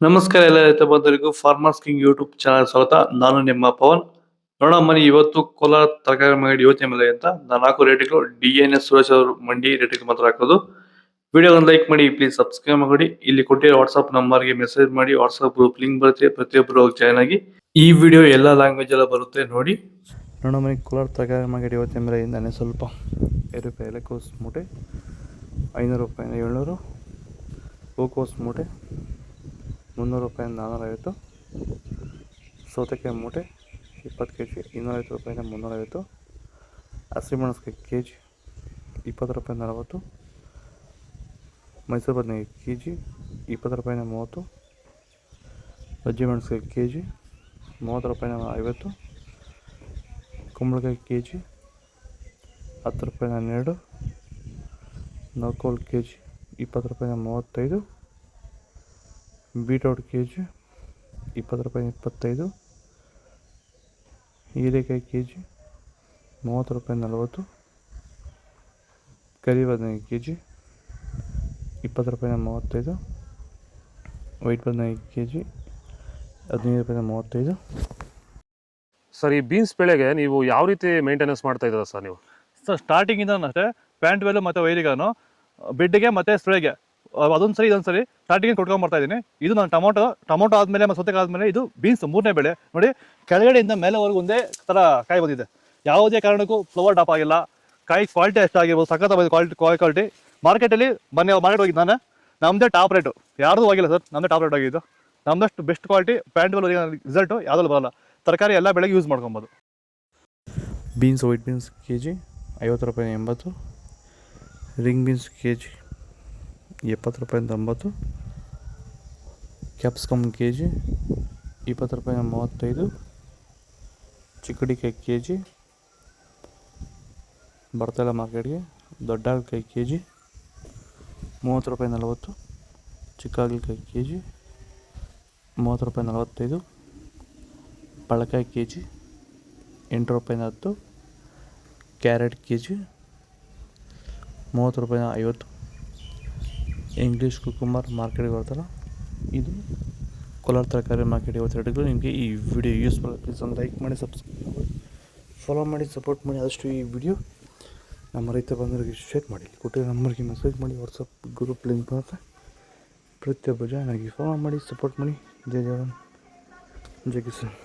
ನಮಸ್ಕಾರ ಎಲ್ಲ ರೈತ ಬಂಧುಗಳಿಗೂ ಫಾರ್ಮರ್ಸ್ ಕಿಂಗ್ ಯೂಟ್ಯೂಬ್ ಚಾನಲ್ ಸ್ವಾಗತ. ನಾನು ನಿಮ್ಮ ಪವನ್. ನೋಡೋಣ ಮನಿ ಇವತ್ತು ಕೋಲಾರ ತರಕಾರಿ ಮಂಡಿ ಯೋಚನೆ ಮೇಲೆ ಅಂತ ನಾನು ಹಾಕೋ ರೇಟ್ಗಳು DNS ಸುರೇಶ್ ಅವರು ಮಂಡಿ ರೇಟ್ಗೆ ಮಾತ್ರ ಹಾಕೋದು. ವಿಡಿಯೋ ಒಂದು ಲೈಕ್ ಮಾಡಿ, ಪ್ಲೀಸ್ ಸಬ್ಸ್ಕ್ರೈಬ್ ಮಾಡಿ. ಇಲ್ಲಿ ಕೊಟ್ಟಿರೋ ವಾಟ್ಸ್ಆಪ್ ನಂಬರ್ಗೆ ಮೆಸೇಜ್ ಮಾಡಿ, ವಾಟ್ಸ್ಆಪ್ ಗ್ರೂಪ್ ಲಿಂಕ್ ಬರುತ್ತೆ, ಪ್ರತಿಯೊಬ್ಬರು ಜಾಯ್ನ್ ಆಗಿ. ಈ ವಿಡಿಯೋ ಎಲ್ಲ ಲ್ಯಾಂಗ್ವೇಜ್ ಎಲ್ಲ ಬರುತ್ತೆ ನೋಡಿ. ನೋಡೋಣ ಮನಿ ಕೋಲಾರ ತರಕಾರಿ ಮಂಡಿ ಯೋಚನೆ ಮೇಲೆ ಇಂದಾನೆ ಸ್ವಲ್ಪ ರೂಪಾಯಿ ಎಲೆಕೋಸು ಮೂಟೆ 500 ರೂಪಾಯಿ 700, ಹೂಕೋಸು ಮೂಟೆ 300 ರೂಪಾಯಿ 450, ಸೌತೆಕಾಯಿ ಮೂಟೆ 20 kg 250 ರೂಪಾಯಿಂದ 350, ಹಸಿಮೆಣಸಿನಕಾಯಿ kg 20 ರೂಪಾಯಿಂದ 40, ಮೈಸೂರು ಬದನೆಕಾಯಿ kg 20 ರೂಪಾಯಿಂದ 30, ಹಸಿಮೆಣಸಿನಕಾಯಿ kg 30 ರೂಪಾಯಿಂದ 50, ಕುಂಬಳಕಾಯಿ kg 10 ರೂಪಾಯಿಂದ 12, ನೌಕೋಲ್ kg 20 ರೂಪಾಯಿಂದ 35, ಬೀಟ್ರೋಟ್ kg 20 ರೂಪಾಯಿಂದ 25, ಹೀರೆಕಾಯಿ kg 30 ರೂಪಾಯಿಂದ 40, ಕರಿ ಬದನೆಕಾಯಿ kg 20 ರೂಪಾಯಿಂದ 35, ವೈಟ್ ಬದನೆಕಾಯಿ kg 15 ರೂಪಾಯಿಂದ 35. ಸರ್, ಈ ಬೀನ್ಸ್ ಬೆಳೆಗೆ ನೀವು ಯಾವ ರೀತಿ ಮೇಂಟೆನೆನ್ಸ್ ಮಾಡ್ತಾ ಇದ್ದೀರಾ ಸರ್ ನೀವು? ಸರ್, ಸ್ಟಾರ್ಟಿಂಗಿಂದ ಅಷ್ಟೇ ಪ್ಯಾಂಟ್ ವೆಲ್ಲು ಮತ್ತು ವೈರಿಗಾನು ಬೆಡ್ಗೆ ಮತ್ತು ಸ್ಪ್ರೇಗೆ ಅದೊಂದು ಸರಿ ಇದೊಂದು ಸರಿ ಸ್ಟಾರ್ಟಿಂಗ್ ಕೊಟ್ಕೊಂಡ್ಬರ್ತಾ ಇದ್ದೀನಿ. ಇದು ನಾನು ಟೊಮೊಟೊ ಆದಮೇಲೆ ಮತ್ತು ಸೌತೆಕಾಯಿ ಆದಮೇಲೆ ಇದು ಬೀನ್ಸ್ 3ನೇ ಬೆಳೆ. ನೋಡಿ, ಕೆಳಗಡೆಯಿಂದ ಮೇಲೆವರೆಗೂ ಒಂದೇ ಥರ ಕಾಯಿ ಬಂದಿದೆ. ಯಾವುದೇ ಕಾರಣಕ್ಕೂ ಫ್ಲವರ್ ಟಾಪ್ ಆಗಿಲ್ಲ. ಕಾಯಿ ಕ್ವಾಲಿಟಿ ಎಷ್ಟಾಗಿರ್ಬೋದು, ಸಖತ್ ಬಂದಿದೆ ಕ್ವಾಲಿಟಿ. ಮಾರ್ಕೆಟಲ್ಲಿ ಮಾರ್ಕೆಟ್ ಹೋಗಿದ್ದು ನಾನು, ನಮ್ಮದೇ ಟಾಪ್ ರೇಟು, ಯಾರ್ದು ಆಗಿಲ್ಲ ಸರ್, ನಮ್ಮದೇ ಟಾಪ್ ರೇಟ್ ಆಗಿದ್ದು. ನಮ್ಮದಷ್ಟು best quality plant well result ಯಾವುದಲ್ಲೂ ಬರೋಲ್ಲ. ತರಕಾರಿ ಎಲ್ಲ ಬೆಳೆಗೆ ಯೂಸ್ ಮಾಡ್ಕೊಬೋದು. ಬೀನ್ಸ್ ವೈಟ್ ಬೀನ್ಸ್ kg 50 ರೂಪಾಯಿ 80, ರಿಂಗ್ ಬೀನ್ಸ್ kg 70 ರೂಪಾಯಿಂದ 80, ಕ್ಯಾಪ್ಸಿಕಮ್ kg 20 ರೂಪಾಯಿಂದ 35, ಚಿಕ್ಕಡಿಕಾಯಿ kg ಬರ್ತಾಯಿಲ್ಲ ಮಾರ್ಕೆಟ್ಗೆ. ದೊಡ್ಡ ಹಾಗಲಕಾಯಿ kg 30 ರೂಪಾಯಿ 40, ಚಿಕ್ಕ ಹಾಗಲಕಾಯಿ kg 30 ರೂಪಾಯಿ 45, ಪಳಕಾಯಿ kg 8 ರೂಪಾಯಿಂದ 10, ಕ್ಯಾರೆಟ್ kg 30 ರೂಪಾಯಿಂದ 50, ಇಂಗ್ಲೀಷ್ ಕುಕುಂಬರ್ ಮಾರ್ಕೆಟ್ಗೆ ಬರ್ತಾರ. ಇದು ಕೋಲಾರ ತರಕಾರಿ ಮಾರ್ಕೆಟ್ ಇವತ್ತು ರೇಟ್ಗಳು. ನಿಮಗೆ ಈ ವಿಡಿಯೋ ಯೂಸ್ಫುಲ್ ಪ್ಲೀಸ್ ಒಂದು ಲೈಕ್ ಮಾಡಿ, ಸಬ್ಸ್ಕ್ರೈಬ್ ಮಾಡಿ, ಫಾಲೋ ಮಾಡಿ, ಸಪೋರ್ಟ್ ಮಾಡಿ. ಆದಷ್ಟು ಈ ವಿಡಿಯೋ ನಮ್ಮ ರೈತ ಬಂಧುಗಳಿಗೆ ಶೇರ್ ಮಾಡಿ, ಕೊಟ್ಟಿರೋ ನಂಬರ್ಗೆ ಮೆಸೇಜ್ ಮಾಡಿ, ವಾಟ್ಸಪ್ ಗ್ರೂಪ್ ಲಿಂಕ್ ಬರುತ್ತೆ, ಪ್ರತಿಯೊಬ್ಬರು ಜಾಯ್ನ್ ಆಗಿ ಫಾಲೋ ಮಾಡಿ, ಸಪೋರ್ಟ್ ಮಾಡಿ. ಜೈ ಜವಾನ್, ಜೈ ಕಿಸಾನ್.